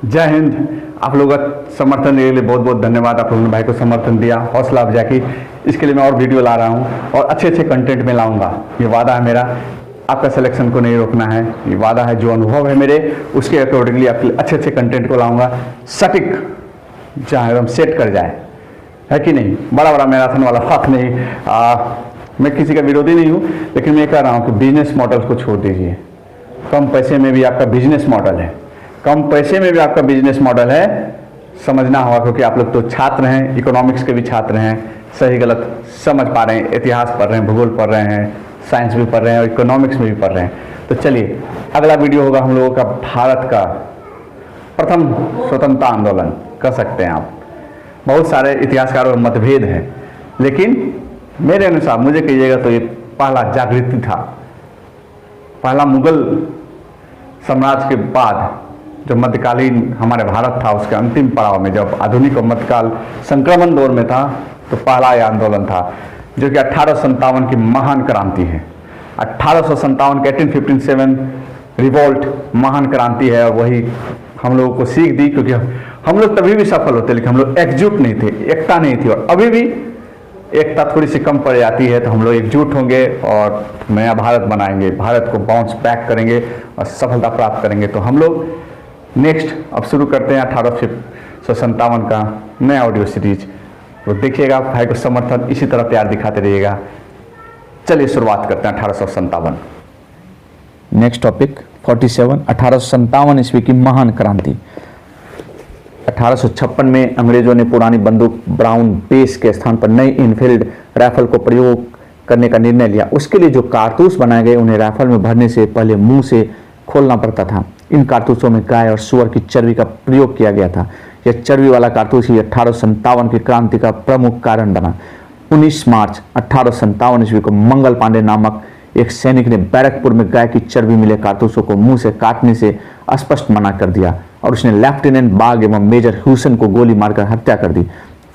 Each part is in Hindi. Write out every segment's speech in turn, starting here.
जय हिंद। आप लोगों का समर्थन देने के लिए बहुत बहुत धन्यवाद। आप लोगों ने भाई को समर्थन दिया, हौसला अफजा की। इसके लिए मैं और वीडियो ला रहा हूँ और अच्छे अच्छे कंटेंट में लाऊंगा। ये वादा है मेरा, आपका सिलेक्शन को नहीं रोकना है। ये वादा है, जो अनुभव है मेरे उसके अकॉर्डिंगली आपके लिए अच्छे अच्छे कंटेंट को लाऊंगा, सटीक, जहाँ एकदम सेट कर जाए, है कि नहीं। बड़ा बड़ा मैराथन वाला बात नहीं। मैं किसी का विरोधी नहीं हूँ, लेकिन मैं कह रहा हूँ कि बिजनेस मॉडल को छोड़ दीजिए। कम पैसे में भी आपका बिजनेस मॉडल है, कम पैसे में भी आपका बिजनेस मॉडल है, समझना होगा। क्योंकि आप लोग तो छात्र हैं, इकोनॉमिक्स के भी छात्र हैं, सही गलत समझ पा रहे हैं, इतिहास पढ़ रहे हैं, भूगोल पढ़ रहे हैं, साइंस भी पढ़ रहे हैं और इकोनॉमिक्स में भी पढ़ रहे हैं। तो चलिए, अगला वीडियो होगा हम लोगों का भारत का प्रथम स्वतंत्रता आंदोलन, कह सकते हैं आप। बहुत सारे इतिहासकारों में मतभेद है, लेकिन मेरे अनुसार मुझे कहिएगा तो ये पहला जागृति था। पहला मुगल साम्राज्य के बाद जो मध्यकालीन हमारे भारत था, उसके अंतिम पड़ाव में, जब आधुनिक और मध्यकाल संक्रमण दौर में था, तो पहला यह आंदोलन था, जो कि 1857 की महान क्रांति है। 1857 के 1857 रिवोल्ट महान क्रांति है, और वही हम लोगों को सीख दी। क्योंकि हम लोग तभी भी सफल होते, लेकिन हम लोग एकजुट नहीं थे, एकता नहीं थी। और अभी भी एकता थोड़ी सी कम पड़ जाती है, तो हम लोग एकजुट होंगे और नया भारत बनाएंगे, भारत को बाउंस बैक करेंगे और सफलता प्राप्त करेंगे। तो हम लोग नेक्स्ट अब शुरू करते हैं 1857 का नया ऑडियो सीरीज। तो देखिएगा, भाई को समर्थन इसी तरह प्यार दिखाते रहिएगा। चलिए शुरुआत करते हैं 1857। नेक्स्ट टॉपिक 47 1857 ईस्वी की महान क्रांति। 1856 में अंग्रेजों ने पुरानी बंदूक ब्राउन बेस के स्थान पर नई इनफील्ड राइफल को प्रयोग करने का निर्णय लिया। उसके लिए जो कारतूस बनाए गए, उन्हें राइफल में भरने से पहले मुंह से खोलना पड़ता था। इन कारतूसों में गाय और सुअर की चर्बी का प्रयोग किया गया था। यह चर्बी वाला कारतूस ही 1857 की क्रांति का प्रमुख कारण बना। 19 मार्च 1857 ईस्वी को मंगल पांडे नामक एक सैनिक ने बैरकपुर में गाय की चर्बी मिले कारतूसों को मुंह से काटने से स्पष्ट मना कर दिया, और उसने लेफ्टिनेंट बाग एवं मेजर ह्यूसन को गोली मारकर हत्या कर दी।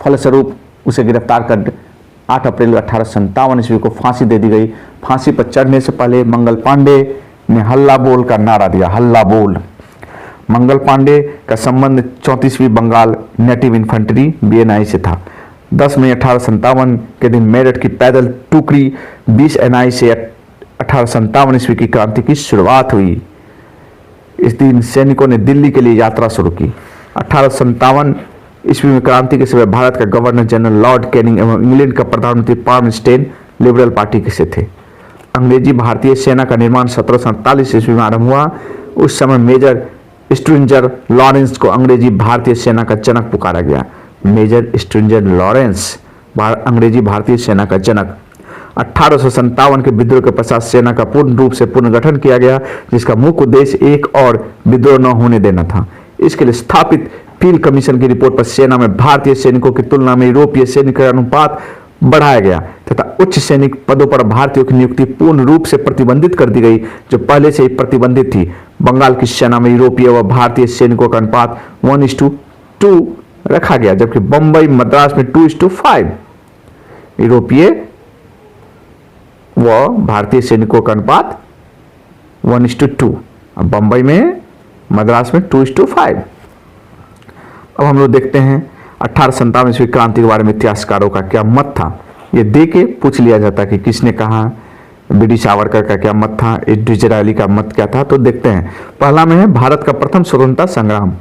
फलस्वरूप उसे गिरफ्तार कर 8 अप्रैल 1857 ईस्वी को फांसी दे दी गई। फांसी पर चढ़ने से पहले मंगल पांडे ने हल्ला बोल का नारा दिया, हल्ला बोल। मंगल पांडे का संबंध 34वीं बंगाल नेटिव इन्फेंट्री BNI से था। 10 मई 1857 के दिन मेरठ की पैदल टुकड़ी 20 NI से 1857 ईस्वी की क्रांति की शुरुआत हुई। इस दिन सैनिकों ने दिल्ली के लिए यात्रा शुरू की। 1857 ईस्वी में क्रांति के समय भारत का गवर्नर जनरल लॉर्ड कैनिंग एवं इंग्लैंड का प्रधानमंत्री पाल्मस्टेन लिबरल पार्टी के से थे। अंग्रेजी भारतीय सेना का निर्माण 1747 ईस्वी में आरंभ हुआ। उस समय मेजर स्ट्रिंजर लॉरेंस को अंग्रेजी भारतीय सेना का जनक पुकारा गया। मेजर स्ट्रिंजर लॉरेंस अंग्रेजी भारतीय सेना का जनक। 1857 के विद्रोह के पश्चात सेना का पूर्ण रूप से पुनर्गठन किया गया, जिसका मुख्य उद्देश्य एक और विद्रोह न होने देना था। इसके लिए स्थापित फील्ड कमीशन की रिपोर्ट पर सेना में भारतीय सैनिकों की तुलना में यूरोपीय सैनिक का अनुपात बढ़ाया गया तथा उच्च सैनिक पदों पर भारतीयों की नियुक्ति पूर्ण रूप से प्रतिबंधित कर दी गई, जो पहले से ही प्रतिबंधित थी। बंगाल की सेना में यूरोपीय व भारतीय सैनिकों का अनुपात 1:2 रखा गया, जबकि बंबई मद्रास में 2:5 यूरोपीय व भारतीय सैनिकों का अनुपात 1:2। बंबई में मद्रास में 2:5। अब हम लोग देखते हैं 1857 ईस्वी क्रांति के बारे में इतिहासकारों का क्या मत था। ये दे के पूछ लिया जाता कि किसने कहा। BD सावरकर का क्या मत था, डिजरायली का मत क्या था। तो देखते हैं, पहला में है भारत का प्रथम स्वतंत्रता संग्राम।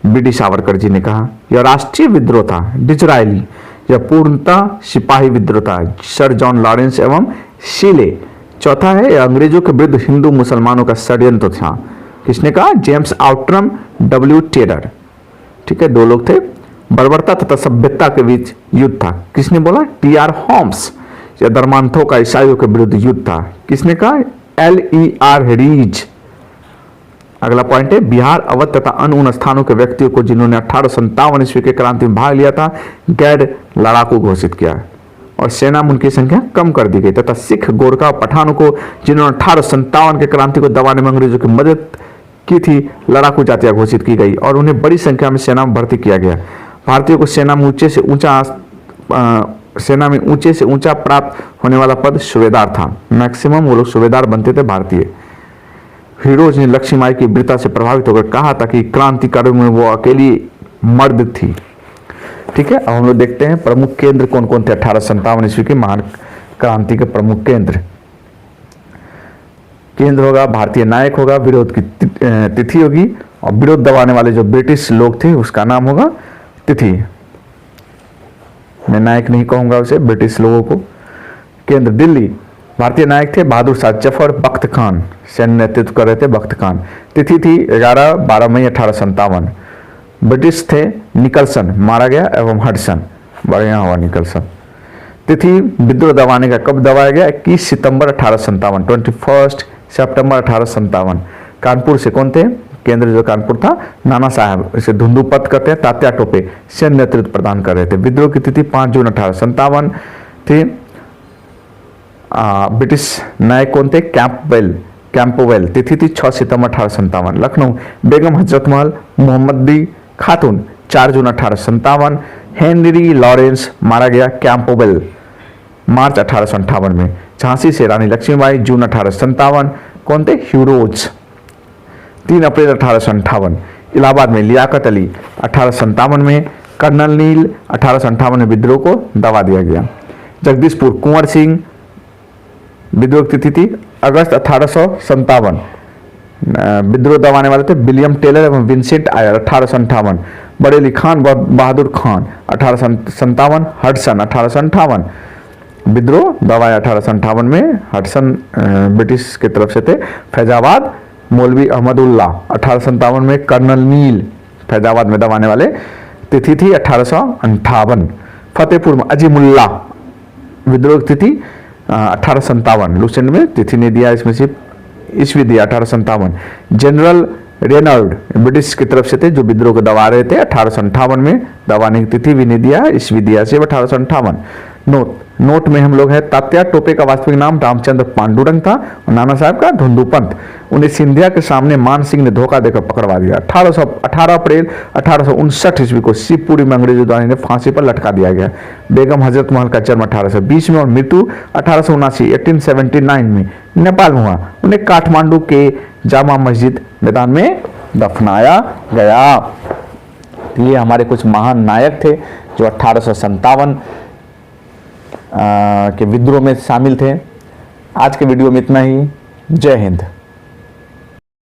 BD सावरकर जी ने कहा यह राष्ट्रीय विद्रोह था। डिजरायली यह पूर्णतः सिपाही विद्रोह था। सर जॉन लॉरेंस एवं शीले। चौथा है यह अंग्रेजों के विरुद्ध हिंदू मुसलमानों का षड्यंत्र था। किसने कहा? James Outram, W Taylor. ठीक है, 2 लोग थे। बर्बरता तथा सभ्यता के बीच युद्ध था। किसने बोला? TR Holmes. यह धर्मांधों का ईसाइयों के विरुद्ध युद्ध था। किसने कहा? LER रीज। अगला पॉइंट है बिहार, अवध तथा अन्य उन स्थानों के व्यक्तियों को जिन्होंने 1857 ईस्वी के क्रांति में भाग लिया था गैर लड़ाकू घोषित किया, और सेना में उनकी संख्या कम कर दी गई। तथा सिख, गोरखा और पठानों को जिन्होंने 1857 के क्रांति को दबाने में अंग्रेजों की मदद की थी, लड़ाकू जातियां घोषित की गई और उन्हें बड़ी संख्या में सेना में भर्ती किया गया। भारतीयों को सेना में ऊंचे से ऊंचा प्राप्त होने वाला पद सूबेदार था। मैक्सिमम वो लोग सूबेदार बनते थे भारतीय। हीरोज ने लक्ष्मीबाई की वीरता से प्रभावित होकर कहा था कि क्रांतिकारियों में वो अकेली मर्द थी। ठीक है, अब हम लोग देखते हैं प्रमुख केंद्र कौन कौन थे 1857 ईस्वी के महान क्रांति के प्रमुख केंद्र। केंद्र होगा भारतीय नायक होगा, विरोध की तिथि होगी, और विरोध दबाने वाले जो ब्रिटिश लोग थे उसका नाम होगा तिथि। मैं नायक नहीं कहूंगा उसे, ब्रिटिश लोगों को। केंद्र दिल्ली, भारतीय नायक थे बहादुर शाह जफर, बख्त खान सैन्य नेतृत्व कर रहे थे, बख्त खान। तिथि थी 11-12 मई 1857। ब्रिटिश थे निकलसन, मारा गया, एवं हडसन, बढ़िया हुआ निकलसन। तिथि विद्रोह दबाने का कब दबाया गया? 21 सितंबर 1857, 21 सितंबर 1857। कानपुर से कौन थे? केंद्र जो कानपुर था, नाना साहब, इसे धुंधुपत कहते हैं, तात्या टोपे सैन्य नेतृत्व प्रदान कर रहे थे। विद्रोह की तिथि 5 जून 1857 थी। ब्रिटिश नायक कौन थे? कैंपबेल। तिथि थी 6 सितंबर 1857। लखनऊ, बेगम हजरत महल मोहम्मदी खातून 4 जून 1857। हेनरी लॉरेंस मारा गया कैंपबेल मार्च 1858 में। झांसी से रानी लक्ष्मीबाई जून 1857। कौन थे? हीरोज 3 अप्रैल 1858। इलाहाबाद में लियाकत अली 1857 में। कर्नल नील 1858 में विद्रोह को दबा दिया गया। जगदीशपुर कुंवर सिंह, विद्रोह की तिथि थी अगस्त 1857। विद्रोह दबाने वाले थे विलियम टेलर एवं विंसेंट आयर 1858। बरेली खान बहादुर खान 1857। हडसन 1858। विद्रोह दबाया 1858 में, हडसन ब्रिटिश की तरफ से थे। फैजाबाद मौलवी अहमदुल्ला 1857 में। कर्नल नील फैजाबाद में दबाने वाले, तिथि थी 1858। फतेहपुर में अजीमुल्ला, विद्रोह की तिथि 1857। लुसेंट में तिथि ने दिया, इसमें सिर्फ ईस्वी दिया 1857। जनरल रेनल्ड ब्रिटिश की तरफ से थे जो विद्रोह को दबा रहे थे 1858 में। दबाने की तिथि भी नहीं दिया, ईस्वी दिया सिर्फ 1858। नोट में हम लोग है तात्या टोपे का वास्तविक नाम रामचंद्र पांडुरंग था और नाना साहब का धुंधुपंत। उन्हें सिंधिया के सामने मान सिंह ने धोखा देकर पकड़वा दिया। 18 अप्रैल 1859 ईस्वी को शिवपुरी में अंग्रेजों द्वारा इन्हें फांसी पर लटका दिया गया। बेगम हजरत महल का जन्म 1820 में और मृत्यु 1879 में नेपाल में हुआ। उन्हें काठमांडू के जामा मस्जिद मैदान में दफनाया गया। ये हमारे कुछ महान नायक थे जो 1857 के विद्रोह में शामिल थे। आज के वीडियो में इतना ही। जय हिंद।